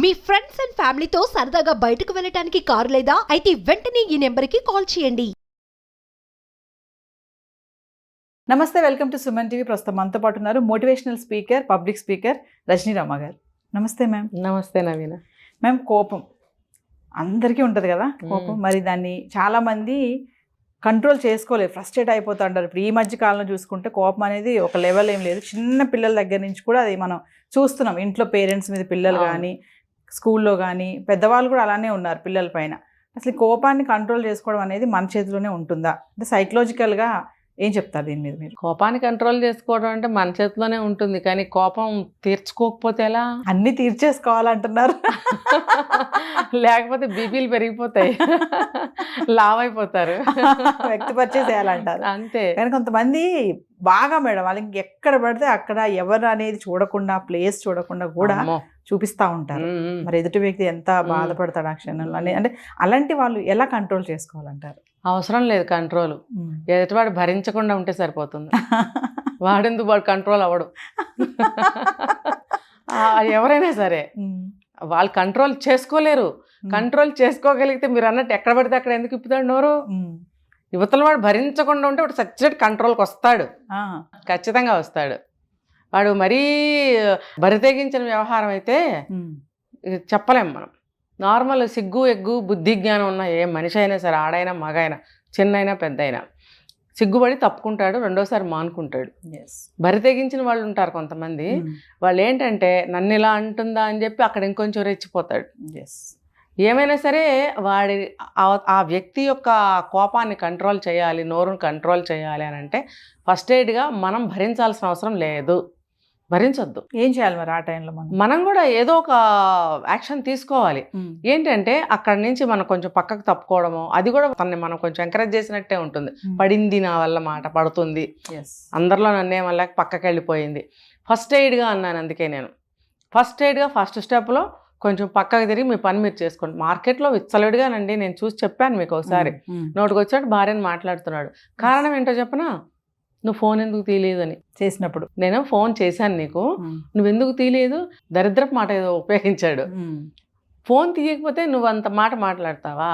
Me friends and ఫ్యామిలీతో సరదాగా బయటకు వెళ్ళటానికి కారు లేదా అయితే వెంటనే ఈ నెంబర్కి కాల్ చేయండి. నమస్తే, వెల్కమ్ టు సుమన్ టీవీ. ప్రస్తుతం మనతో పాటు ఉన్నారు motivational speaker, public speaker Rajani Rama garu. నమస్తే మ్యామ్. నమస్తే నవీన. మ్యామ్, కోపం అందరికీ ఉంటుంది కదా కోపం. మరి దాన్ని చాలామంది కంట్రోల్ చేసుకోలేదు, ఫ్రస్ట్రేట్ అయిపోతూ ఉంటారు. ఇప్పుడు ఈ మధ్య కాలంలో చూసుకుంటే కోపం అనేది ఒక లెవెల్ ఏం లేదు, చిన్న పిల్లల దగ్గర నుంచి కూడా అది మనం చూస్తున్నాం. ఇంట్లో పేరెంట్స్ మీద పిల్లలు కానీ, స్కూల్లో కానీ పెద్దవాళ్ళు కూడా అలానే ఉన్నారు పిల్లల పైన. అసలు ఈ కోపాన్ని కంట్రోల్ చేసుకోవడం అనేది మన చేతిలోనే ఉంటుందా? అంటే సైకలాజికల్గా ఏం చెప్తారు దీని మీద మీరు? కోపాన్ని కంట్రోల్ చేసుకోవడం అంటే మన చేతిలోనే ఉంటుంది, కానీ కోపం తీర్చుకోకపోతే ఎలా? అన్ని తీర్చేసుకోవాలంటున్నారు. లేకపోతే బీపీలు పెరిగిపోతాయి, లావ్ అయిపోతారు, వ్యక్తపరిచేసేయాలంటారు అంతే. కానీ కొంతమంది బాగా మేడం వాళ్ళు ఇంకెక్కడ పడితే అక్కడ ఎవరు అనేది చూడకుండా, ప్లేస్ చూడకుండా కూడా చూపిస్తూ ఉంటారు. మరి ఎదుటి వ్యక్తి ఎంత బాధపడతాడు ఆ క్షణంలో అంటే అలాంటి వాళ్ళు ఎలా కంట్రోల్ చేసుకోవాలంటారు? అవసరం లేదు కంట్రోల్, ఎదుటివాడు భరించకుండా ఉంటే సరిపోతుంది. వాడెందుకు వాడు కంట్రోల్ అవ్వడు. ఎవరైనా సరే వాళ్ళు కంట్రోల్ చేసుకోలేరు. కంట్రోల్ చేసుకోగలిగితే మీరు అన్నట్టు ఎక్కడ పడితే అక్కడ ఎందుకు ఇప్పుతాడు నోరు? యువతల వాడు భరించకుండా ఉంటే వాడు సబ్జెక్ట్ కంట్రోల్కి వస్తాడు, ఖచ్చితంగా వస్తాడు. వాడు మరీ బరితెగించిన వ్యవహారం అయితే చెప్పలేం మనం. నార్మల్ సిగ్గు, ఎగ్గు, బుద్ధి, జ్ఞానం ఉన్న ఏ మనిషి అయినా సరే, ఆడైనా మగైనా, చిన్నైనా పెద్దయినా, సిగ్గుపడి తప్పుకుంటాడు, రెండోసారి మానుకుంటాడు. బరితెగించిన వాళ్ళు ఉంటారు కొంతమంది. వాళ్ళు ఏంటంటే నన్ను ఇలా అంటుందా అని చెప్పి అక్కడ ఇంకొంచెం రెచ్చిపోతాడు. ఏమైనా సరే వాడి ఆ వ్యక్తి యొక్క కోపాన్ని కంట్రోల్ చేయాలి, నోరును కంట్రోల్ చేయాలి అని అంటే ఫస్ట్ ఎయిడ్గా మనం భరించాల్సిన అవసరం లేదు, భరించొద్దు. ఏం చేయాలి మరి ఆ టైంలో? మనం కూడా ఏదో ఒక యాక్షన్ తీసుకోవాలి. ఏంటంటే అక్కడి నుంచి మనం కొంచెం పక్కకు తప్పుకోవడము, అది కూడా తనని మనం కొంచెం ఎంకరేజ్ చేసినట్టే ఉంటుంది. పడింది నా వల్ల మాట, పడుతుంది, అందరిలో నన్నేమల్లేక పక్కకి వెళ్ళిపోయింది. ఫస్ట్ ఎయిడ్గా అన్నాను, అందుకే నేను ఫస్ట్ ఎయిడ్గా ఫస్ట్ స్టెప్లో కొంచెం పక్కకు తిరిగి మీ పని మీరు చేసుకోండి. మార్కెట్లో విచ్చలవిడిగానండి, నేను చూసి చెప్పాను మీకు ఒకసారి, నోటికి వచ్చాడు భార్యను మాట్లాడుతున్నాడు. కారణం ఏంటో చెప్పనా? నువ్వు ఫోన్ ఎందుకు తీయలేదని చేసినప్పుడు నేను ఫోన్ చేశాను నీకు, నువ్వెందుకు తీయలేదు? దరిద్రపు మాట ఏదో ఉపయోగించాడు. ఫోన్ తీయకపోతే నువ్వు అంత మాట మాట్లాడతావా?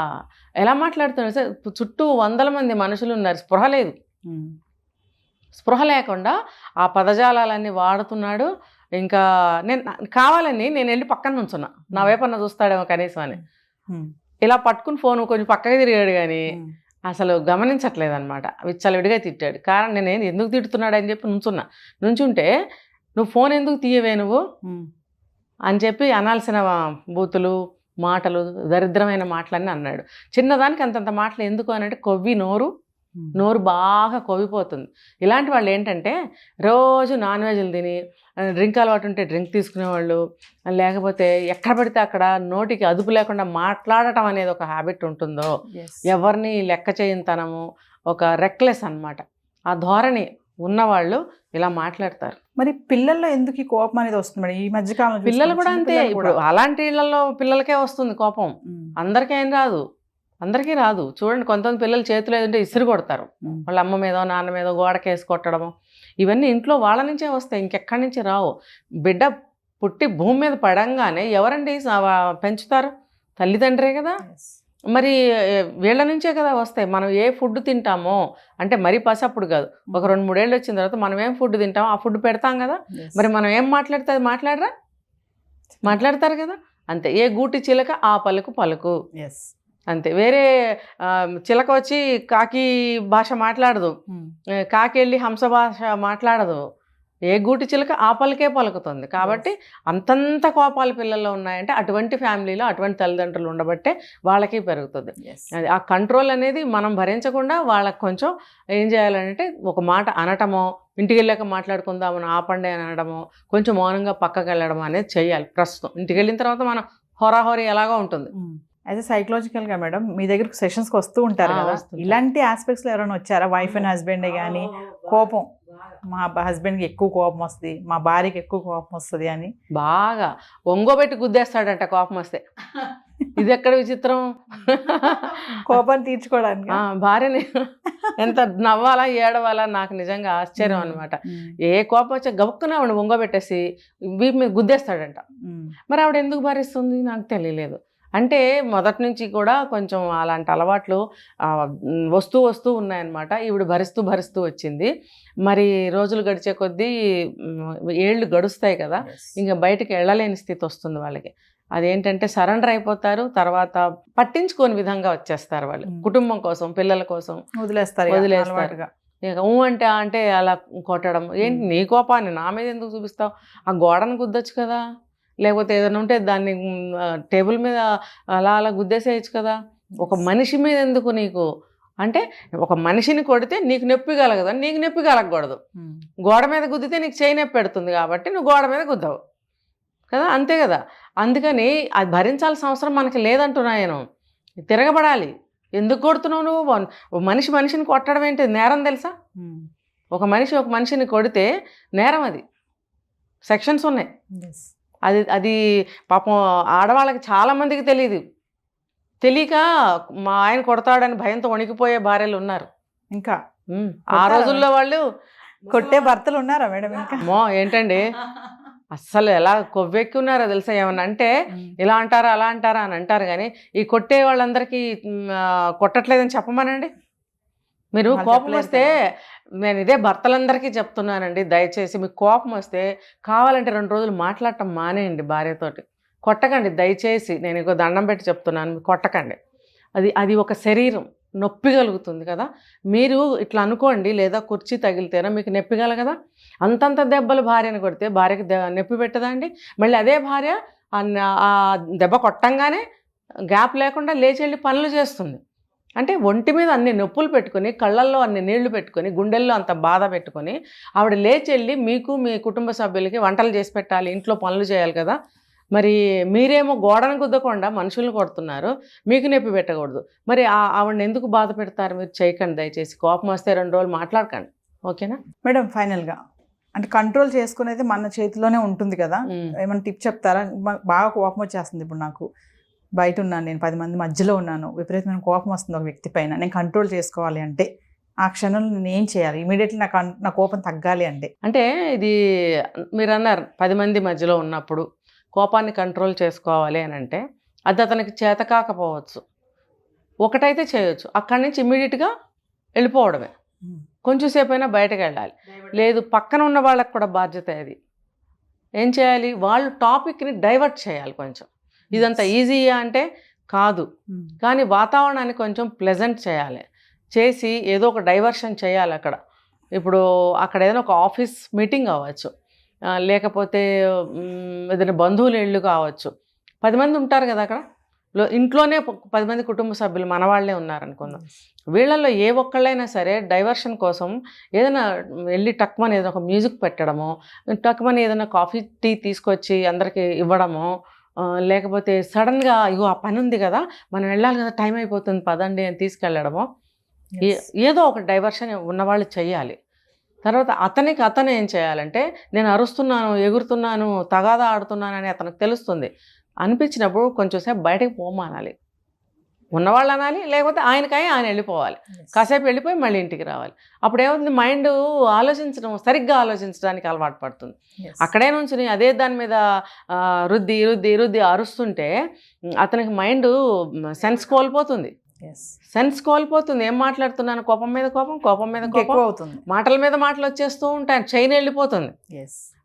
ఎలా మాట్లాడుతున్నావు సార్? చుట్టూ 100 మంది మనుషులు ఉన్నారు, స్పృహ లేదు. స్పృహ లేకుండా ఆ పదజాలాలన్నీ వాడుతున్నాడు. ఇంకా నేను కావాలని నేను వెళ్ళి పక్కన నుంచున్నా, నా వైపన్న చూస్తాడేమో కనీసం అని. ఇలా పట్టుకుని ఫోన్ కొంచెం పక్కకి తిరిగాడు, కానీ అసలు గమనించట్లేదు అనమాట. విచ్చలవిడిగా తిట్టాడు. కారణం నేను ఎందుకు తిడుతున్నాడు అని చెప్పి నుంచుంటే నువ్వు ఫోన్ ఎందుకు తీయవే నువ్వు అని చెప్పి అనాల్సిన బూతులు, మాటలు, దరిద్రమైన మాటలన్నీ అన్నాడు. చిన్నదానికి అంతంత మాటలు ఎందుకు అని అంటే కొవ్వి నోరు బాగా కొవ్విపోతుంది. ఇలాంటి వాళ్ళు ఏంటంటే రోజు నాన్ వెజ్లు తిని, డ్రింక్ అలవాటు ఉంటే డ్రింక్ తీసుకునేవాళ్ళు, లేకపోతే ఎక్కడ పడితే అక్కడ నోటికి అదుపు లేకుండా మాట్లాడటం అనేది ఒక హ్యాబిట్ ఉంటుందో, ఎవరిని లెక్క చేయనితనము, ఒక రెక్లెస్ అన్నమాట, ఆ ధోరణి ఉన్నవాళ్ళు ఇలా మాట్లాడతారు. మరి పిల్లల్లో ఎందుకు ఈ కోపం అనేది వస్తుంది? ఈ మధ్యకాలంలో పిల్లలు కూడా అంతే. ఇప్పుడు అలాంటి ఇళ్లలో పిల్లలకే వస్తుంది కోపం, అందరికీ రాదు. చూడండి, కొంతమంది పిల్లలు చేతులు ఏదంటే ఇసురు కొడతారు, వాళ్ళ అమ్మ మీదో నాన్న మీదో గోడకేసి కొట్టడము, ఇవన్నీ ఇంట్లో వాళ్ళ నుంచే వస్తాయి, ఇంకెక్కడి నుంచి రావు. బిడ్డ పుట్టి భూమి మీద పడంగానే ఎవరండి పెంచుతారు? తల్లిదండ్రే కదా. మరి వీళ్ళ నుంచే కదా వస్తాయి. మనం ఏ ఫుడ్ తింటామో అంటే మరీ పసప్పుడు కాదు, ఒక 2-3 ఏళ్ళు వచ్చిన తర్వాత మనం ఏం ఫుడ్ తింటామో ఆ ఫుడ్ పెడతాం కదా. మరి మనం ఏం మాట్లాడితే అది మాట్లాడతారు కదా. అంతే, ఏ గూటి చిలక ఆ పలుకు అంతే. వేరే చిలక వచ్చి కాకి భాష మాట్లాడదు, కాకి వెళ్ళి హంస భాష మాట్లాడదు. ఏ గూటి చిలక ఆ పలికే పలుకుతుంది. కాబట్టి అంతంత కోపాలు పిల్లల్లో ఉన్నాయంటే అటువంటి ఫ్యామిలీలో అటువంటి తల్లిదండ్రులు ఉండబట్టే వాళ్ళకి పెరుగుతుంది. అది ఆ కంట్రోల్ అనేది మనం భరించకుండా వాళ్ళకి కొంచెం ఏం చేయాలంటే ఒక మాట అనటమో, ఇంటికి వెళ్ళాక మాట్లాడుకుందామని ఆపండి అని అనడమో, కొంచెం మౌనంగా పక్కకి వెళ్ళడం అనేది చేయాలి. ప్రస్తుతం ఇంటికి వెళ్ళిన తర్వాత మనం హోరాహోరీ ఎలాగో ఉంటుంది. అయితే సైకలాజికల్గా మేడం మీ దగ్గరకు సెషన్స్కి వస్తూ ఉంటారు కదా, ఇలాంటి ఆస్పెక్ట్స్లో ఎవరైనా వచ్చారా? వైఫ్ అండ్ హస్బెండే కానీ కోపం మా హస్బెండ్కి ఎక్కువ కోపం వస్తుంది, మా భార్యకి ఎక్కువ కోపం వస్తుంది అని. బాగా ఒంగోబెట్టి గుద్దేస్తాడంట కోపం వస్తే. ఇది ఎక్కడ విచిత్రం. కోపాన్ని తీర్చుకోవడానికి భార్యని ఎంత నవ్వాలా ఏడవాలా నాకు నిజంగా ఆశ్చర్యం అనమాట. ఏ కోపం వచ్చా గబుక్కున ఆవిడ ఒంగోబెట్టేసి వీపు మీద గుద్దేస్తాడంట. మరి ఆవిడ ఎందుకు భరిస్తుంది నాకు తెలియలేదు. అంటే మొదటి నుంచి కూడా కొంచెం అలాంటి అలవాట్లు వస్తూ ఉన్నాయన్నమాట. ఈవిడ భరిస్తూ వచ్చింది. మరి రోజులు గడిచే కొద్దీ ఏళ్ళు గడుస్తాయి కదా, ఇంకా బయటకు వెళ్ళలేని స్థితి వస్తుంది వాళ్ళకి. అదేంటంటే సరెండర్ అయిపోతారు, తర్వాత పట్టించుకోని విధంగా వచ్చేస్తారు వాళ్ళు. కుటుంబం కోసం, పిల్లల కోసం వదిలేస్తారు. ఇక అంటే అలా కొట్టడం. ఏంటి నీ కోపాన్ని నా మీద ఎందుకు చూపిస్తావు? ఆ గోడను గుద్దొచ్చు కదా, లేకపోతే ఏదైనా ఉంటే దాన్ని టేబుల్ మీద అలా గుద్దేసేయచ్చు కదా. ఒక మనిషి మీద ఎందుకు నీకు అంటే, ఒక మనిషిని కొడితే నీకు నొప్పి కలగదు, నీకు నొప్పి కలగకూడదు. గోడ మీద గుద్దితే నీకు చేయి నొప్పి పెడుతుంది కాబట్టి నువ్వు గోడ మీద గుద్దావు కదా, అంతే కదా. అందుకని అది భరించాల్సిన అవసరం మనకి లేదంటున్నా నేను. తిరగబడాలి. ఎందుకు కొడుతున్నావు నువ్వు? మనిషిని కొట్టడం ఏంటి నేరం తెలుసా? ఒక మనిషిని కొడితే నేరం. అది సెక్షన్స్ ఉన్నాయి. అది పాపం ఆడవాళ్ళకి చాలామందికి తెలియక మా ఆయన కొడతాడని భయంతో వణికిపోయే భార్యలు ఉన్నారు. ఇంకా ఆ రోజుల్లో వాళ్ళు కొట్టే భర్తలు ఉన్నారా మేడం? ఇంకా ఏంటండి అస్సలు ఎలా కొవ్వెక్కి ఉన్నారో తెలుసా. ఏమన్నా అంటే ఇలా అంటారా అలా అంటారా అని అంటారు, కానీ ఈ కొట్టే వాళ్ళందరికీ కొట్టట్లేదని చెప్పమనండి. మీరు కోపం వస్తే, నేను ఇదే భర్తలందరికీ చెప్తున్నానండి, దయచేసి మీకు కోపం వస్తే కావాలంటే 2 రోజులు మాట్లాడటం మానేయండి భార్యతోటి. కొట్టకండి దయచేసి. నేను ఇంకో దండం పెట్టి చెప్తున్నాను, కొట్టకండి. అది ఒక శరీరం, నొప్పి కలుగుతుంది కదా. మీరు ఇట్లా అనుకోండి, లేదా కుర్చీ తగిలితేనా మీకు నొప్పి కలగదా? అంతంత దెబ్బలు భార్యను కొడితే భార్యకి నొప్పి పెట్టదా అండి? మళ్ళీ అదే భార్య ఆ దెబ్బ కొట్టంగానే గ్యాప్ లేకుండా లేచి వెళ్ళి పనులు చేస్తుంది. అంటే ఒంటి మీద అన్ని నొప్పులు పెట్టుకొని, కళ్ళల్లో అన్ని నీళ్లు పెట్టుకొని, గుండెల్లో అంత బాధ పెట్టుకొని ఆవిడ లేచి వెళ్ళి మీకు మీ కుటుంబ సభ్యులకి వంటలు చేసి పెట్టాలి, ఇంట్లో పనులు చేయాలి కదా. మరి మీరేమో గోడను గుద్దకుండా మనుషులను కొడుతున్నారు, మీకు నొప్పి పెట్టకూడదు. మరి ఆవిడని ఎందుకు బాధ పెడతారు? మీరు చేయకండి దయచేసి. కోపం వస్తే 2 రోజులు మాట్లాడకండి, ఓకేనా మేడం? ఫైనల్గా అంటే కంట్రోల్ చేసుకునేది మన చేతిలోనే ఉంటుంది కదా. ఏమైనా టిప్ చెప్తారా? బాగా కోపం వచ్చేస్తుంది ఇప్పుడు నాకు, బయట ఉన్నాను నేను, 10 మంది మధ్యలో ఉన్నాను, విపరీతమైన కోపం వస్తుంది ఒక వ్యక్తి పైన, నేను కంట్రోల్ చేసుకోవాలి అంటే ఆ క్షణంలో నేను ఏం చేయాలి? ఇమీడియట్లీ నా కోపం తగ్గాలి అంటే ఇది మీరు అన్నారు 10 మంది మధ్యలో ఉన్నప్పుడు కోపాన్ని కంట్రోల్ చేసుకోవాలి అని అంటే, అది అతనికి చేత కాకపోవచ్చు. ఒకటైతే చేయొచ్చు, అక్కడి నుంచి ఇమ్మీడియట్గా వెళ్ళిపోవడమే. కొంచెం సేపు అయినా బయటకు వెళ్ళాలి. లేదు, పక్కన ఉన్న వాళ్ళకి కూడా బాధ్యత. అది ఏం చేయాలి? వాళ్ళు టాపిక్ని డైవర్ట్ చేయాలి కొంచెం. ఇదంతా ఈజీయా అంటే కాదు, కానీ వాతావరణాన్ని కొంచెం ప్లెజెంట్ చేయాలి. చేసి ఏదో ఒక డైవర్షన్ చేయాలి అక్కడ. ఇప్పుడు అక్కడ ఏదైనా ఒక ఆఫీస్ మీటింగ్ అవ్వచ్చు, లేకపోతే ఏదైనా బంధువుల ఇళ్ళు కావచ్చు. 10 మంది ఉంటారు కదా అక్కడ. ఇంట్లోనే 10 మంది కుటుంబ సభ్యులు మనవాళ్లే ఉన్నారనుకుందాం. వీళ్ళల్లో ఏ ఒక్కళ్ళైనా సరే డైవర్షన్ కోసం ఏదైనా వెళ్ళి టక్మని ఏదైనా ఒక మ్యూజిక్ పెట్టడమో, టక్మని ఏదైనా కాఫీ టీ తీసుకొచ్చి అందరికీ ఇవ్వడమో, లేకపోతే సడన్గా ఇగో ఆ పని ఉంది కదా మనం వెళ్ళాలి కదా, టైం అయిపోతుంది పదండి అని తీసుకెళ్ళడమో, ఏదో ఒక డైవర్షన్ ఉన్నవాళ్ళు చెయ్యాలి. తర్వాత అతను ఏం చేయాలంటే, నేను అరుస్తున్నాను, ఎగురుతున్నాను, తగాదా ఆడుతున్నాను అని అతనికి తెలుస్తుంది. అనిపించినప్పుడు కొంచెంసేపు బయటకు పోమానాలి, ఉన్నవాళ్ళు అనాలి, లేకపోతే ఆయన వెళ్ళిపోవాలి. కాసేపు వెళ్ళిపోయి మళ్ళీ ఇంటికి రావాలి. అప్పుడు ఏమవుతుంది? మైండ్ సరిగ్గా ఆలోచించడానికి అలవాటు పడుతుంది. అక్కడే నుంచి అదే దాని మీద రుద్ది అరుస్తుంటే అతనికి మైండ్ సెన్స్ కోల్పోతుంది. ఏం మాట్లాడుతున్నాను? కోపం మీద కోపం అవుతుంది, మాటల మీద మాటలు వచ్చేస్తూ ఉంటాయి, చైన్ వెళ్ళిపోతుంది.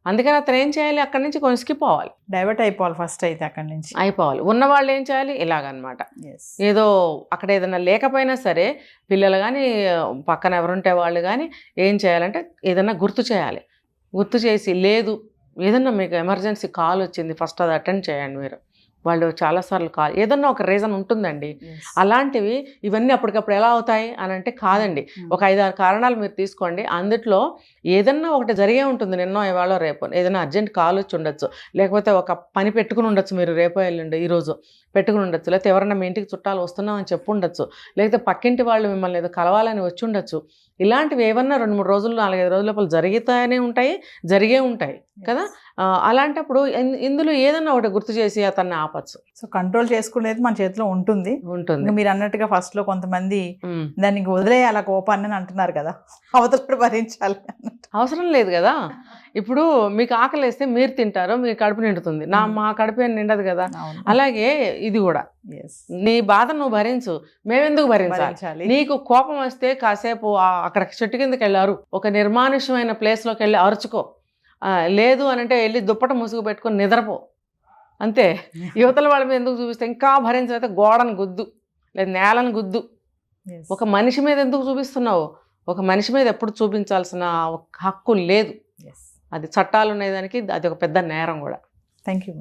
అందుకని అతను ఏం చేయాలి? అక్కడి నుంచి కొంచెం స్కిప్ అవ్వాలి, డైవర్ట్ అయిపోవాలి. ఫస్ట్ అయితే అక్కడి నుంచి అయిపోవాలి. ఉన్నవాళ్ళు ఏం చేయాలి? ఇలాగనమాట. ఏదో అక్కడ ఏదైనా లేకపోయినా సరే పిల్లలు కానీ పక్కన ఎవరుంటే వాళ్ళు కానీ ఏం చేయాలంటే ఏదైనా గుర్తు చేయాలి. గుర్తు చేసి, లేదు ఏదన్నా మీకు ఎమర్జెన్సీ కాల్ వచ్చింది, ఫస్ట్ అది అటెండ్ చేయండి. మీరు వాళ్ళు చాలాసార్లు ఏదన్నా ఒక రీజన్ ఉంటుందండి. అలాంటివి ఇవన్నీ అప్పటికప్పుడు ఎలా అవుతాయి అని అంటే కాదండి. ఒక 5-6 కారణాలు మీరు తీసుకోండి. అందుట్లో ఏదన్నా ఒకటి జరిగే ఉంటుంది, నిన్నో ఇవాళ రేపు. ఏదైనా అర్జెంట్ కాల్ వచ్చి ఉండొచ్చు, లేకపోతే ఒక పని పెట్టుకుని ఉండొచ్చు, మీరు రేపో ఎల్లుండి ఈరోజు పెట్టుకుని ఉండొచ్చు, లేకపోతే ఎవరన్నా మీ ఇంటికి చుట్టాలు వస్తున్నామని చెప్పు ఉండొచ్చు, లేకపోతే పక్కింటి వాళ్ళు మిమ్మల్ని ఏదో కలవాలని వచ్చి ఉండొచ్చు. ఇలాంటివి ఏమన్నా 2-3 రోజులు 4-5 రోజుల లోపల జరుగుతానే ఉంటాయి, జరిగే ఉంటాయి కదా. అలాంటప్పుడు ఇందులో ఏదన్నా ఒకటి గుర్తు చేసి అతన్ని ఆపచ్చు. సో కంట్రోల్ చేసుకునేది మన చేతిలో ఉంటుంది. ఉంటుంది. మీరు అన్నట్టుగా ఫస్ట్ లో కొంతమంది దానికి వదిలేయాలి కోపాన్ని అని అంటున్నారు కదా, అవతల భరించాలి. అవసరం లేదు కదా. ఇప్పుడు మీకు ఆకలి వేస్తే మీరు తింటారు, మీ కడుపు నిండుతుంది. మా కడుపు ఏం నిండదు కదా. అలాగే ఇది కూడా, నీ బాధ నువ్వు భరించు, మేమెందుకు భరించాలి. నీకు కోపం వస్తే కాసేపు అక్కడ చెట్టు కిందకి వెళ్ళారు, ఒక నిర్మానుష్యమైన ప్లేస్లోకి వెళ్ళి అరుచుకో. లేదు అని అంటే వెళ్ళి దుప్పట ముసుగు పెట్టుకొని నిద్రపో, అంతే. యువతల వాళ్ళ మీద ఎందుకు చూపిస్తే ఇంకా భరించలేకపోతే గోడను గుద్దు, లేదా నేలను గుద్దు. ఒక మనిషి మీద ఎందుకు చూపిస్తున్నావు? ఒక మనిషి మీద ఎప్పుడు చూపించాల్సిన హక్కు లేదు. అది చట్టాలు ఉండేదానికి అది ఒక పెద్ద నేరం కూడా. Thank you.